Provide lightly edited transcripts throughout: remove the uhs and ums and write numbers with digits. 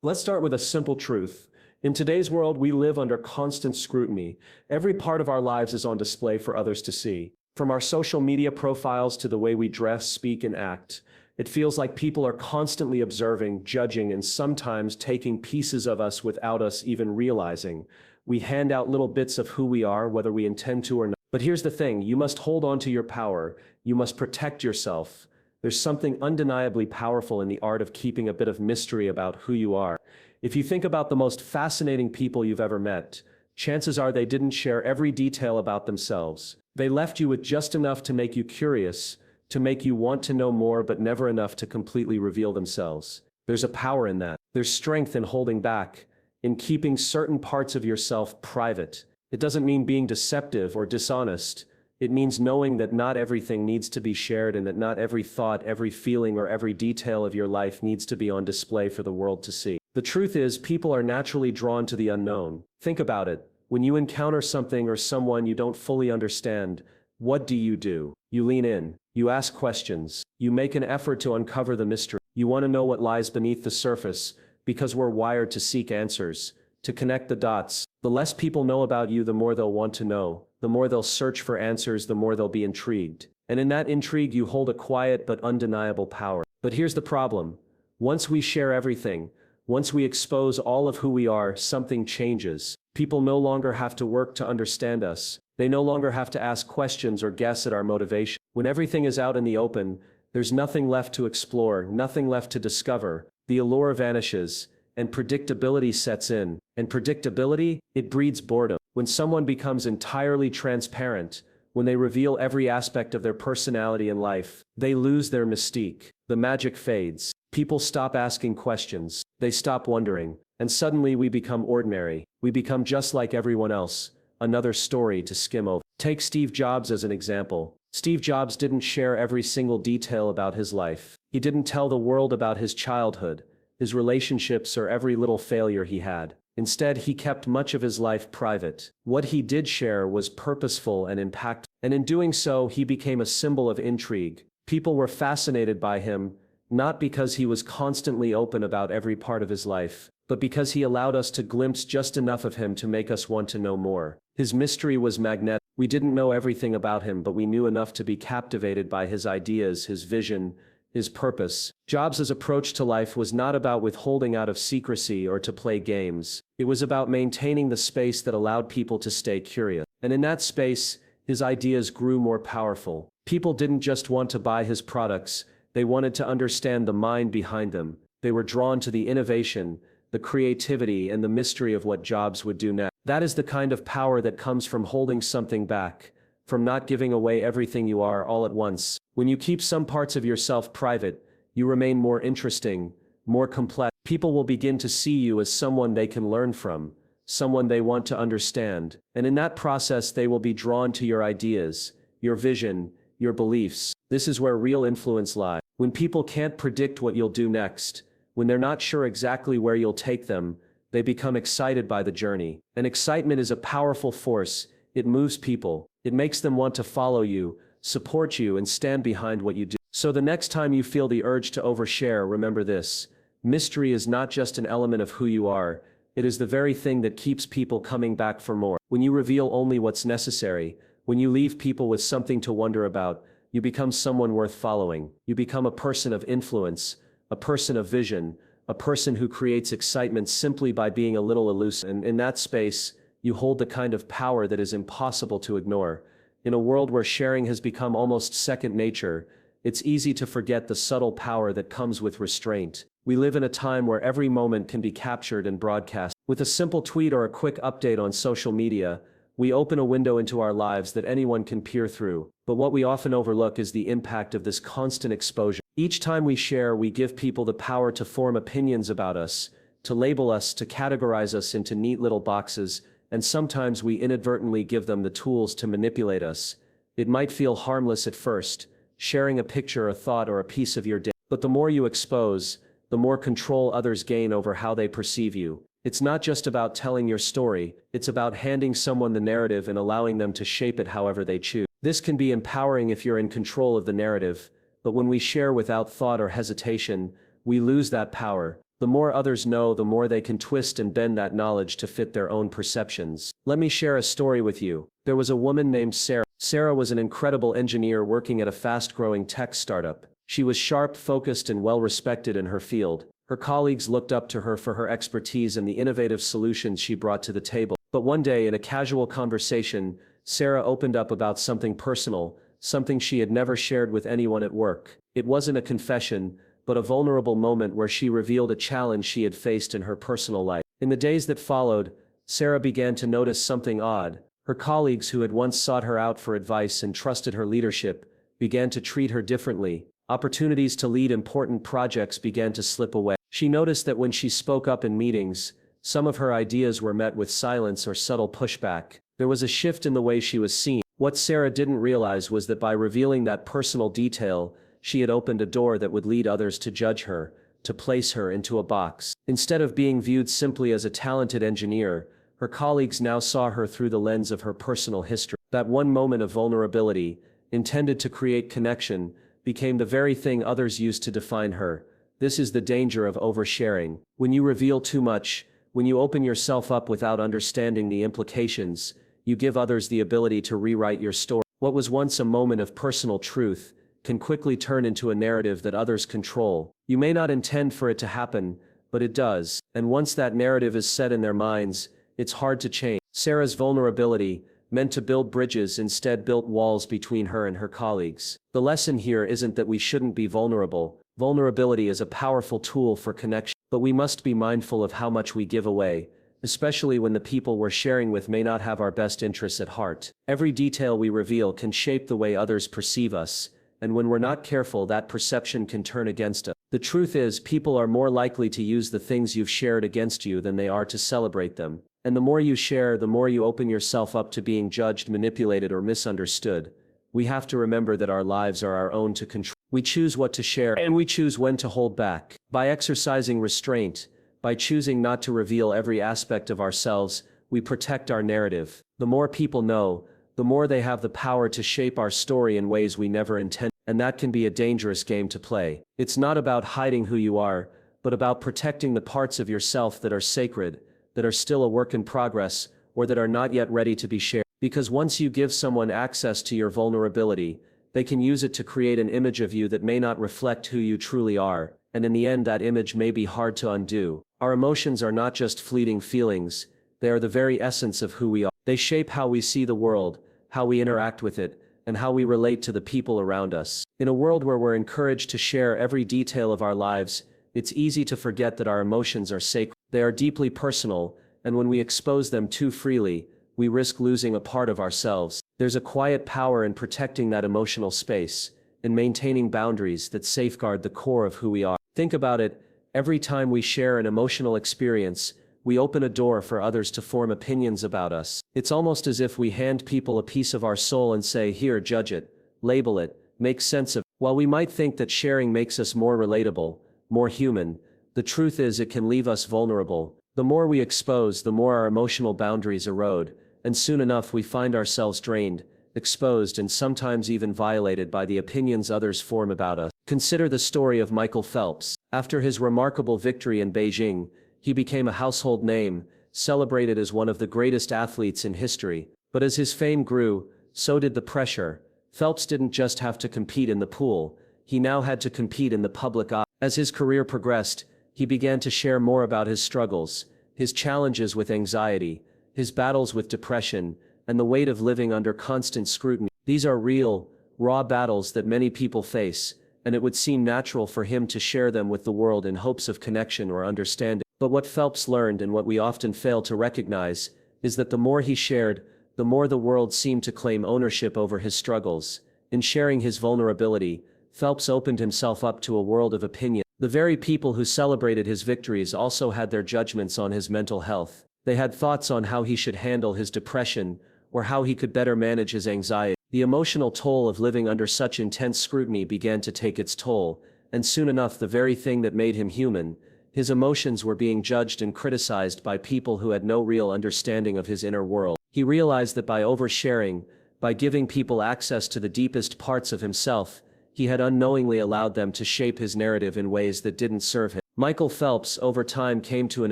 Let's start with a simple truth. In today's world, we live under constant scrutiny. Every part of our lives is on display for others to see. From our social media profiles to the way we dress, speak, and act, it feels like people are constantly observing, judging, and sometimes taking pieces of us without us even realizing. We hand out little bits of who we are, whether we intend to or not. But here's the thing, you must hold on to your power. You must protect yourself. There's something undeniably powerful in the art of keeping a bit of mystery about who you are. If you think about the most fascinating people you've ever met, chances are they didn't share every detail about themselves. They left you with just enough to make you curious, to make you want to know more, but never enough to completely reveal themselves. There's a power in that. There's strength in holding back, in keeping certain parts of yourself private. It doesn't mean being deceptive or dishonest. It means knowing that not everything needs to be shared and that not every thought, every feeling, or every detail of your life needs to be on display for the world to see. The truth is, people are naturally drawn to the unknown. Think about it. When you encounter something or someone you don't fully understand, what do? You lean in. You ask questions. You make an effort to uncover the mystery. You want to know what lies beneath the surface, because we're wired to seek answers, to connect the dots. The less people know about you, the more they'll want to know. The more they'll search for answers, the more they'll be intrigued. And in that intrigue, you hold a quiet but undeniable power. But here's the problem. Once we share everything, once we expose all of who we are, something changes. People no longer have to work to understand us. They no longer have to ask questions or guess at our motivation. When everything is out in the open, there's nothing left to explore, nothing left to discover. The allure vanishes, and predictability sets in. And predictability, it breeds boredom. When someone becomes entirely transparent, when they reveal every aspect of their personality and life, they lose their mystique. The magic fades. People stop asking questions. They stop wondering. And suddenly we become ordinary. We become just like everyone else. Another story to skim over. Take Steve Jobs as an example. Steve Jobs didn't share every single detail about his life. He didn't tell the world about his childhood, his relationships, or every little failure he had. Instead, he kept much of his life private. What he did share was purposeful and impactful. And in doing so, he became a symbol of intrigue. People were fascinated by him, not because he was constantly open about every part of his life, but because he allowed us to glimpse just enough of him to make us want to know more. His mystery was magnetic. We didn't know everything about him, but we knew enough to be captivated by his ideas, his vision, his purpose. Jobs' approach to life was not about withholding out of secrecy or to play games. It was about maintaining the space that allowed people to stay curious. And in that space, his ideas grew more powerful. People didn't just want to buy his products, they wanted to understand the mind behind them. They were drawn to the innovation, the creativity, and the mystery of what Jobs would do next. That is the kind of power that comes from holding something back, from not giving away everything you are all at once. When you keep some parts of yourself private, you remain more interesting, more complex. People will begin to see you as someone they can learn from, someone they want to understand. And in that process, they will be drawn to your ideas, your vision, your beliefs. This is where real influence lies. When people can't predict what you'll do next, when they're not sure exactly where you'll take them, they become excited by the journey. And excitement is a powerful force. It moves people. It makes them want to follow you, support you, and stand behind what you do. So the next time you feel the urge to overshare, remember this. Mystery is not just an element of who you are. It is the very thing that keeps people coming back for more. When you reveal only what's necessary, when you leave people with something to wonder about, you become someone worth following. You become a person of influence, a person of vision, a person who creates excitement simply by being a little elusive. And in that space, you hold the kind of power that is impossible to ignore. In a world where sharing has become almost second nature, it's easy to forget the subtle power that comes with restraint. We live in a time where every moment can be captured and broadcast. With a simple tweet or a quick update on social media, we open a window into our lives that anyone can peer through. But what we often overlook is the impact of this constant exposure. Each time we share, we give people the power to form opinions about us, to label us, to categorize us into neat little boxes, and sometimes we inadvertently give them the tools to manipulate us. It might feel harmless at first, sharing a picture, a thought, or a piece of your day. But the more you expose, the more control others gain over how they perceive you. It's not just about telling your story, it's about handing someone the narrative and allowing them to shape it however they choose. This can be empowering if you're in control of the narrative, but when we share without thought or hesitation, we lose that power. The more others know, the more they can twist and bend that knowledge to fit their own perceptions. Let me share a story with you. There was a woman named Sarah. Sarah was an incredible engineer working at a fast-growing tech startup. She was sharp, focused, and well-respected in her field. Her colleagues looked up to her for her expertise and the innovative solutions she brought to the table. But one day, in a casual conversation, Sarah opened up about something personal, something she had never shared with anyone at work. It wasn't a confession, but a vulnerable moment where she revealed a challenge she had faced in her personal life. In the days that followed, Sarah began to notice something odd. Her colleagues who had once sought her out for advice and trusted her leadership began to treat her differently. Opportunities to lead important projects began to slip away. She noticed that when she spoke up in meetings, some of her ideas were met with silence or subtle pushback. There was a shift in the way she was seen. What Sarah didn't realize was that by revealing that personal detail, she had opened a door that would lead others to judge her, to place her into a box. Instead of being viewed simply as a talented engineer, her colleagues now saw her through the lens of her personal history. That one moment of vulnerability, intended to create connection, became the very thing others used to define her. This is the danger of oversharing. When you reveal too much, when you open yourself up without understanding the implications, you give others the ability to rewrite your story. What was once a moment of personal truth can quickly turn into a narrative that others control. You may not intend for it to happen, but it does. And once that narrative is set in their minds, it's hard to change. Sarah's vulnerability, meant to build bridges, instead built walls between her and her colleagues. The lesson here isn't that we shouldn't be vulnerable. Vulnerability is a powerful tool for connection, but we must be mindful of how much we give away, especially when the people we're sharing with may not have our best interests at heart. Every detail we reveal can shape the way others perceive us, and when we're not careful, that perception can turn against us. The truth is, people are more likely to use the things you've shared against you than they are to celebrate them. And the more you share, the more you open yourself up to being judged, manipulated, or misunderstood. We have to remember that our lives are our own to control. We choose what to share, and we choose when to hold back. By exercising restraint, by choosing not to reveal every aspect of ourselves, we protect our narrative. The more people know, the more they have the power to shape our story in ways we never intended. And that can be a dangerous game to play. It's not about hiding who you are, but about protecting the parts of yourself that are sacred, that are still a work in progress, or that are not yet ready to be shared. Because once you give someone access to your vulnerability, they can use it to create an image of you that may not reflect who you truly are, and in the end that image may be hard to undo. Our emotions are not just fleeting feelings, they are the very essence of who we are. They shape how we see the world, how we interact with it, and how we relate to the people around us. In a world where we're encouraged to share every detail of our lives, it's easy to forget that our emotions are sacred. They are deeply personal, and when we expose them too freely, we risk losing a part of ourselves. There's a quiet power in protecting that emotional space, in maintaining boundaries that safeguard the core of who we are. Think about it, every time we share an emotional experience, we open a door for others to form opinions about us. It's almost as if we hand people a piece of our soul and say, here, judge it, label it, make sense of it. While we might think that sharing makes us more relatable, more human, the truth is it can leave us vulnerable. The more we expose, the more our emotional boundaries erode, and soon enough we find ourselves drained, exposed, and sometimes even violated by the opinions others form about us. Consider the story of Michael Phelps. After his remarkable victory in Beijing, he became a household name, celebrated as one of the greatest athletes in history. But as his fame grew, so did the pressure. Phelps didn't just have to compete in the pool, he now had to compete in the public eye. As his career progressed, he began to share more about his struggles, his challenges with anxiety, his battles with depression, and the weight of living under constant scrutiny. These are real, raw battles that many people face, and it would seem natural for him to share them with the world in hopes of connection or understanding. But what Phelps learned, and what we often fail to recognize, is that the more he shared, the more the world seemed to claim ownership over his struggles. In sharing his vulnerability, Phelps opened himself up to a world of opinion. The very people who celebrated his victories also had their judgments on his mental health. They had thoughts on how he should handle his depression, or how he could better manage his anxiety. The emotional toll of living under such intense scrutiny began to take its toll, and soon enough the very thing that made him human, his emotions, were being judged and criticized by people who had no real understanding of his inner world. He realized that by oversharing, by giving people access to the deepest parts of himself, he had unknowingly allowed them to shape his narrative in ways that didn't serve him. Michael Phelps over time came to an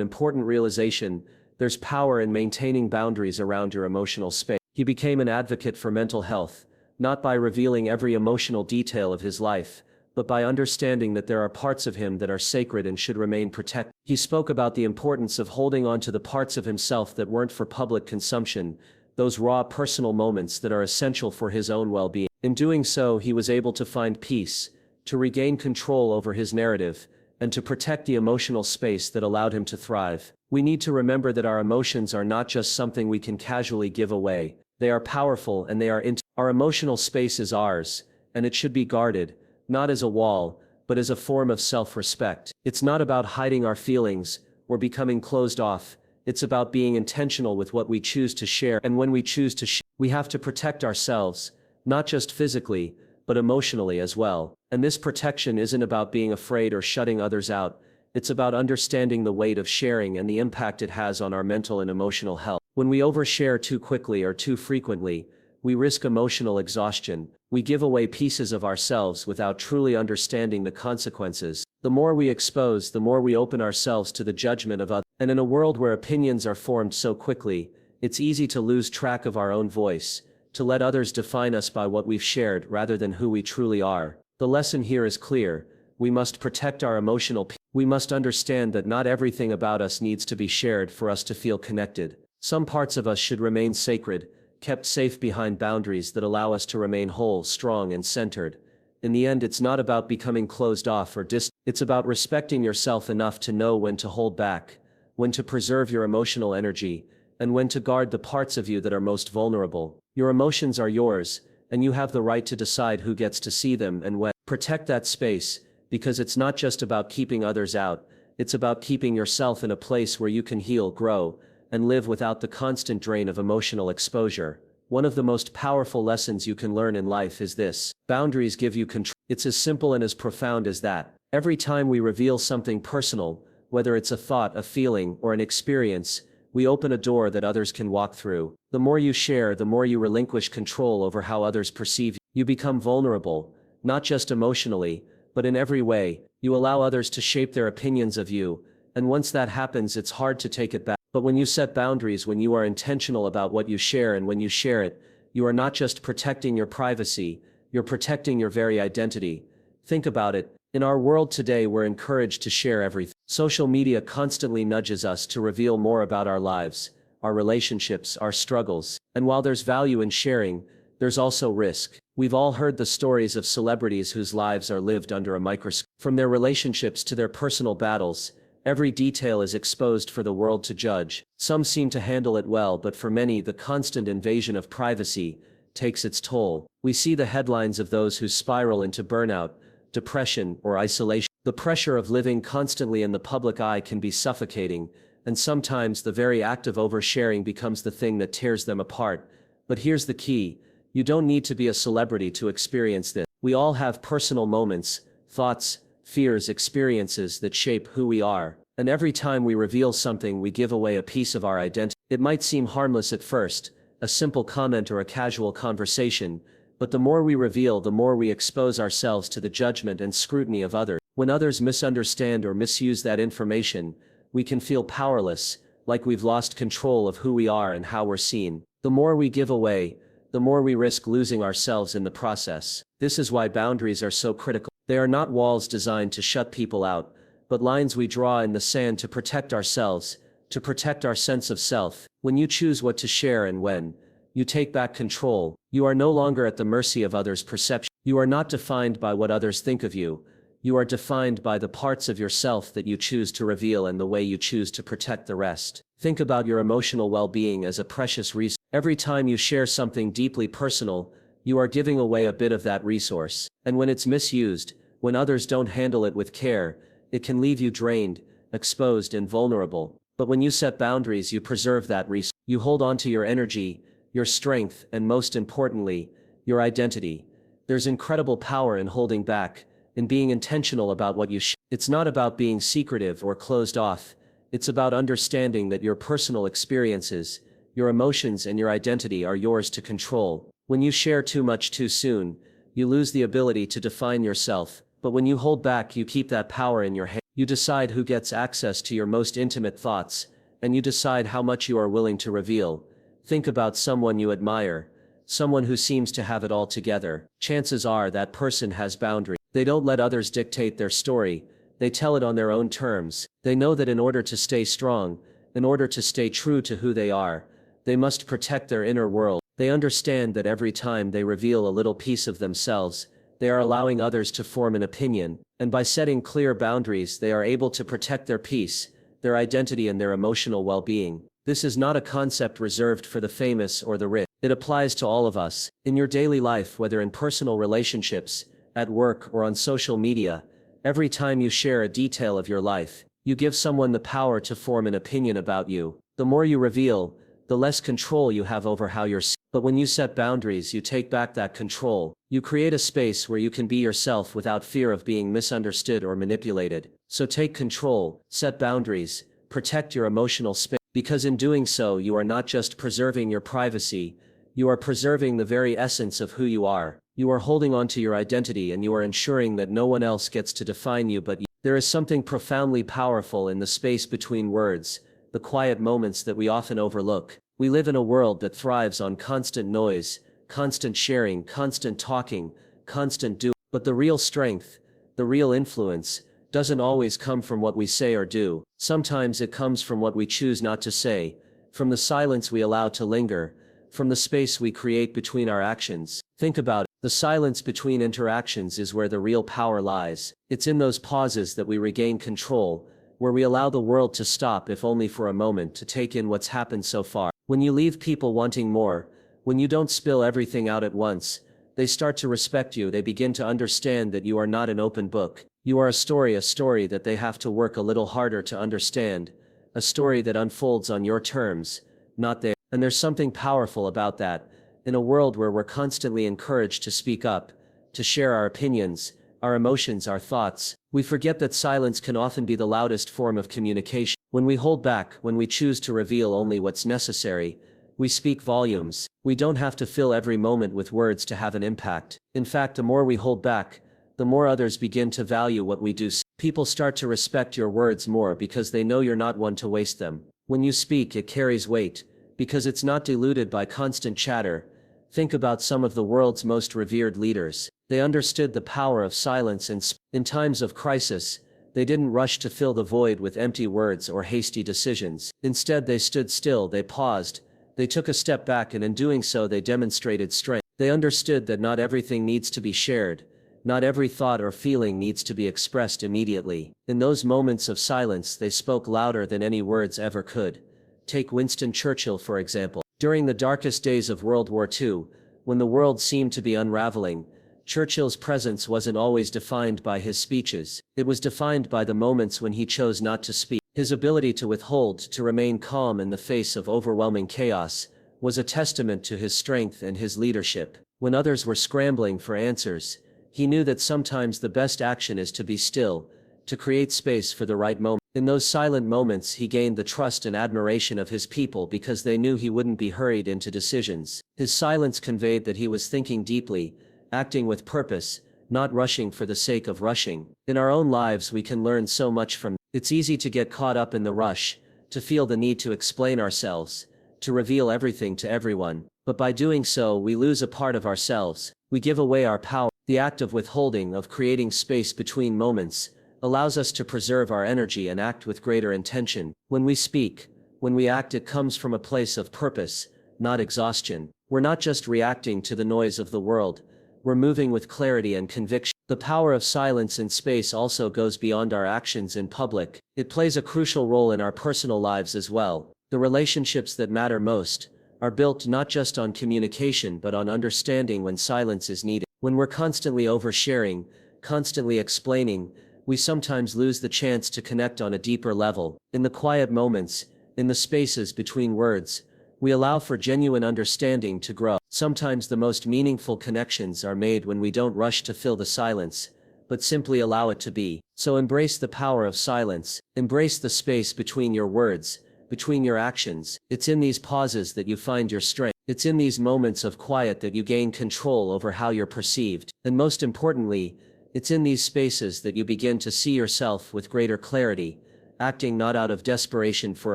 important realization: there's power in maintaining boundaries around your emotional space. He became an advocate for mental health, not by revealing every emotional detail of his life, but by understanding that there are parts of him that are sacred and should remain protected. He spoke about the importance of holding on to the parts of himself that weren't for public consumption, those raw personal moments that are essential for his own well-being. In doing so, he was able to find peace, to regain control over his narrative, and to protect the emotional space that allowed him to thrive. We need to remember that our emotions are not just something we can casually give away. They are powerful and they are our emotional space is ours, and it should be guarded, not as a wall, but as a form of self-respect. It's not about hiding our feelings or becoming closed off. It's about being intentional with what we choose to share, and when we choose to share, we have to protect ourselves, not just physically, but emotionally as well. And this protection isn't about being afraid or shutting others out. It's about understanding the weight of sharing and the impact it has on our mental and emotional health. When we overshare too quickly or too frequently, we risk emotional exhaustion. We give away pieces of ourselves without truly understanding the consequences. The more we expose, the more we open ourselves to the judgment of others. And in a world where opinions are formed so quickly, it's easy to lose track of our own voice, to let others define us by what we've shared rather than who we truly are. The lesson here is clear: we must protect our emotional peace. We must understand that not everything about us needs to be shared for us to feel connected. Some parts of us should remain sacred, kept safe behind boundaries that allow us to remain whole, strong, and centered. In the end, it's not about becoming closed off or distant. It's about respecting yourself enough to know when to hold back, when to preserve your emotional energy, and when to guard the parts of you that are most vulnerable. Your emotions are yours, and you have the right to decide who gets to see them and when. Protect that space, because it's not just about keeping others out, it's about keeping yourself in a place where you can heal, grow, and live without the constant drain of emotional exposure. One of the most powerful lessons you can learn in life is this: boundaries give you control. It's as simple and as profound as that. Every time we reveal something personal, whether it's a thought, a feeling, or an experience, we open a door that others can walk through. The more you share, the more you relinquish control over how others perceive you. You become vulnerable, not just emotionally, but in every way. You allow others to shape their opinions of you, and once that happens, it's hard to take it back. But when you set boundaries, when you are intentional about what you share and when you share it, you are not just protecting your privacy, you're protecting your very identity. Think about it. In our world today, we're encouraged to share everything. Social media constantly nudges us to reveal more about our lives, our relationships, our struggles. And while there's value in sharing, there's also risk. We've all heard the stories of celebrities whose lives are lived under a microscope. From their relationships to their personal battles, every detail is exposed for the world to judge. Some seem to handle it well, but for many, the constant invasion of privacy takes its toll. We see the headlines of those who spiral into burnout, depression, or isolation. The pressure of living constantly in the public eye can be suffocating, and sometimes the very act of oversharing becomes the thing that tears them apart. But here's the key: you don't need to be a celebrity to experience this. We all have personal moments, thoughts, fears, experiences that shape who we are. And every time we reveal something, we give away a piece of our identity. It might seem harmless at first, a simple comment or a casual conversation, but the more we reveal, the more we expose ourselves to the judgment and scrutiny of others. When others misunderstand or misuse that information, we can feel powerless, like we've lost control of who we are and how we're seen. The more we give away, the more we risk losing ourselves in the process. This is why boundaries are so critical. They are not walls designed to shut people out, but lines we draw in the sand to protect ourselves, to protect our sense of self. When you choose what to share and when, you take back control. You are no longer at the mercy of others' perception. You are not defined by what others think of you. You are defined by the parts of yourself that you choose to reveal and the way you choose to protect the rest. Think about your emotional well-being as a precious resource. Every time you share something deeply personal, you are giving away a bit of that resource. And when it's misused, when others don't handle it with care, it can leave you drained, exposed, and vulnerable. But when you set boundaries, you preserve that resource. You hold on to your energy, your strength, and most importantly, your identity. There's incredible power in holding back, in being intentional about what you share. It's not about being secretive or closed off. It's about understanding that your personal experiences, your emotions, and your identity are yours to control. When you share too much too soon, you lose the ability to define yourself. But when you hold back, you keep that power in your hand. You decide who gets access to your most intimate thoughts, and you decide how much you are willing to reveal. Think about someone you admire, someone who seems to have it all together. Chances are that person has boundaries. They don't let others dictate their story, they tell it on their own terms. They know that in order to stay strong, in order to stay true to who they are, they must protect their inner world. They understand that every time they reveal a little piece of themselves, they are allowing others to form an opinion, and by setting clear boundaries they are able to protect their peace, their identity and their emotional well-being. This is not a concept reserved for the famous or the rich. It applies to all of us. In your daily life, whether in personal relationships, at work or on social media, every time you share a detail of your life, you give someone the power to form an opinion about you. The more you reveal, the less control you have over how you're seen. But when you set boundaries, you take back that control. You create a space where you can be yourself without fear of being misunderstood or manipulated. So take control, set boundaries, protect your emotional space, because in doing so you are not just preserving your privacy, you are preserving the very essence of who you are. You are holding on to your identity and you are ensuring that no one else gets to define you but you. There is something profoundly powerful in the space between words, the quiet moments that we often overlook. We live in a world that thrives on constant noise, constant sharing, constant talking, constant doing. But the real strength, the real influence, doesn't always come from what we say or do. Sometimes it comes from what we choose not to say, from the silence we allow to linger, from the space we create between our actions. Think about it. The silence between interactions is where the real power lies. It's in those pauses that we regain control, where we allow the world to stop, if only for a moment, to take in what's happened so far. When you leave people wanting more, when you don't spill everything out at once, they start to respect you. They begin to understand that you are not an open book. You are a story that they have to work a little harder to understand, a story that unfolds on your terms, not theirs. And there's something powerful about that. In a world where we're constantly encouraged to speak up, to share our opinions, our emotions, our thoughts, we forget that silence can often be the loudest form of communication. When we hold back, when we choose to reveal only what's necessary, we speak volumes. We don't have to fill every moment with words to have an impact. In fact, the more we hold back, the more others begin to value what we do. People start to respect your words more because they know you're not one to waste them. When you speak, it carries weight, because it's not diluted by constant chatter. Think about some of the world's most revered leaders. They understood the power of silence and in times of crisis, they didn't rush to fill the void with empty words or hasty decisions. Instead, they stood still, they paused, they took a step back, and in doing so they demonstrated strength. They understood that not everything needs to be shared, not every thought or feeling needs to be expressed immediately. In those moments of silence, they spoke louder than any words ever could. Take Winston Churchill, for example. During the darkest days of World War II, when the world seemed to be unraveling, Churchill's presence wasn't always defined by his speeches. It was defined by the moments when he chose not to speak. His ability to withhold, to remain calm in the face of overwhelming chaos, was a testament to his strength and his leadership. When others were scrambling for answers, he knew that sometimes the best action is to be still, to create space for the right moment. In those silent moments, he gained the trust and admiration of his people because they knew he wouldn't be hurried into decisions. His silence conveyed that he was thinking deeply, acting with purpose, not rushing for the sake of rushing. In our own lives, we can learn so much from. It's easy to get caught up in the rush, to feel the need to explain ourselves, to reveal everything to everyone. But by doing so, we lose a part of ourselves. We give away our power. The act of withholding, of creating space between moments, allows us to preserve our energy and act with greater intention. When we speak, when we act, it comes from a place of purpose, not exhaustion. We're not just reacting to the noise of the world, we're moving with clarity and conviction. The power of silence in space also goes beyond our actions in public. It plays a crucial role in our personal lives as well. The relationships that matter most are built not just on communication but on understanding when silence is needed. When we're constantly oversharing, constantly explaining, we sometimes lose the chance to connect on a deeper level. In the quiet moments, in the spaces between words, we allow for genuine understanding to grow. Sometimes the most meaningful connections are made when we don't rush to fill the silence, but simply allow it to be. So embrace the power of silence. Embrace the space between your words, between your actions. It's in these pauses that you find your strength. It's in these moments of quiet that you gain control over how you're perceived. And most importantly, It's in these spaces that you begin to see yourself with greater clarity, acting not out of desperation for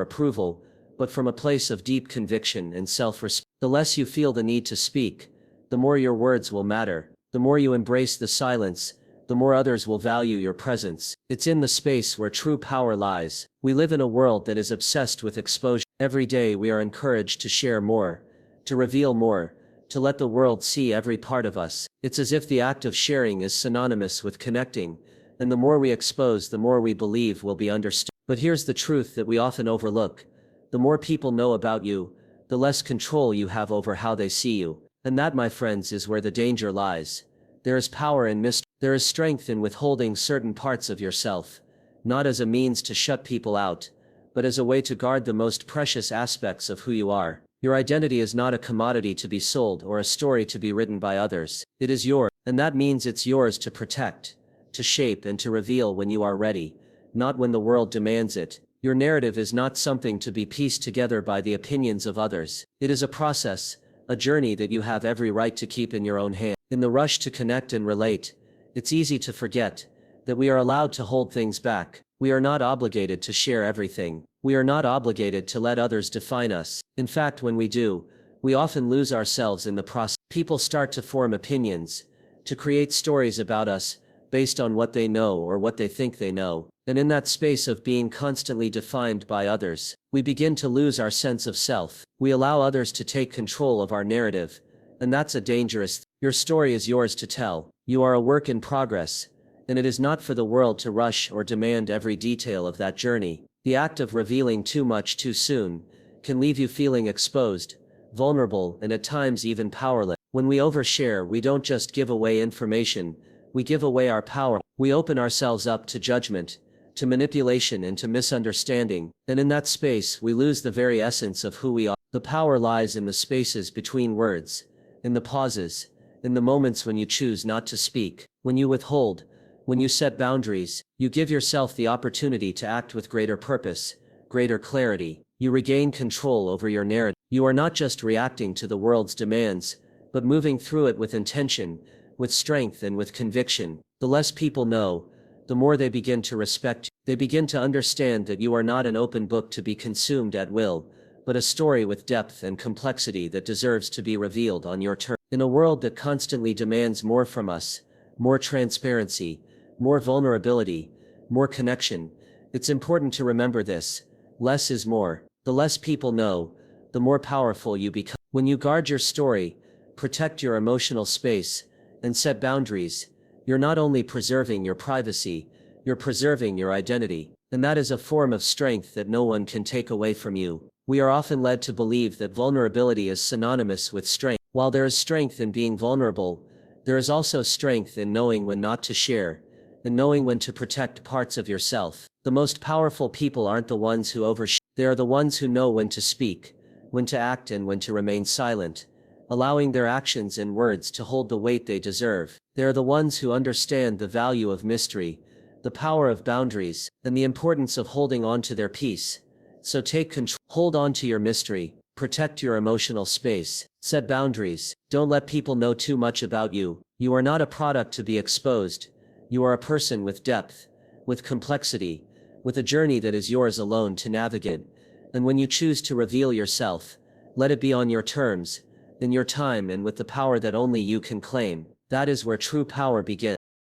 approval, but from a place of deep conviction and self-respect. The less you feel the need to speak, the more your words will matter. The more you embrace the silence, the more others will value your presence. It's in the space where true power lies. We live in a world that is obsessed with exposure. Every day we are encouraged to share more, to reveal more, to let the world see every part of us. It's as if the act of sharing is synonymous with connecting, and the more we expose, the more we believe will be understood. But here's the truth that we often overlook. The more people know about you, the less control you have over how they see you. And that, my friends, is where the danger lies. There is power in mystery. There is strength in withholding certain parts of yourself, not as a means to shut people out, but as a way to guard the most precious aspects of who you are. Your identity is not a commodity to be sold or a story to be written by others. It is yours, and that means it's yours to protect, to shape, and to reveal when you are ready, not when the world demands it. Your narrative is not something to be pieced together by the opinions of others. It is a process, a journey that you have every right to keep in your own hand. In the rush to connect and relate, it's easy to forget that we are allowed to hold things back. We are not obligated to share everything. We are not obligated to let others define us. In fact, when we do, we often lose ourselves in the process. People start to form opinions, to create stories about us, based on what they know or what they think they know. And in that space of being constantly defined by others, we begin to lose our sense of self. We allow others to take control of our narrative, and that's a dangerous thing. Your story is yours to tell. You are a work in progress, and it is not for the world to rush or demand every detail of that journey. The act of revealing too much too soon can leave you feeling exposed, vulnerable, and at times even powerless. When we overshare, we don't just give away information, we give away our power. We open ourselves up to judgment, to manipulation, and to misunderstanding, and in that space we lose the very essence of who we are. The power lies in the spaces between words, in the pauses, in the moments when you choose not to speak, when you withhold, when you set boundaries. You give yourself the opportunity to act with greater purpose, greater clarity. You regain control over your narrative. You are not just reacting to the world's demands, but moving through it with intention, with strength, and with conviction. The less people know, the more they begin to respect you. They begin to understand that you are not an open book to be consumed at will, but a story with depth and complexity that deserves to be revealed on your terms. In a world that constantly demands more from us, more transparency, more vulnerability, more connection, it's important to remember this: less is more. The less people know, the more powerful you become. When you guard your story, protect your emotional space, and set boundaries, you're not only preserving your privacy, you're preserving your identity. And that is a form of strength that no one can take away from you. We are often led to believe that vulnerability is synonymous with strength. While there is strength in being vulnerable, there is also strength in knowing when not to share, and knowing when to protect parts of yourself. The most powerful people aren't the ones who overshare. They are the ones who know when to speak, when to act, and when to remain silent, allowing their actions and words to hold the weight they deserve. They are the ones who understand the value of mystery, the power of boundaries, and the importance of holding on to their peace. So take control. Hold on to your mystery. Protect your emotional space. Set boundaries. Don't let people know too much about you. You are not a product to be exposed. You are a person with depth, with complexity, with a journey that is yours alone to navigate. And when you choose to reveal yourself, let it be on your terms, in your time, and with the power that only you can claim. That is where true power begins.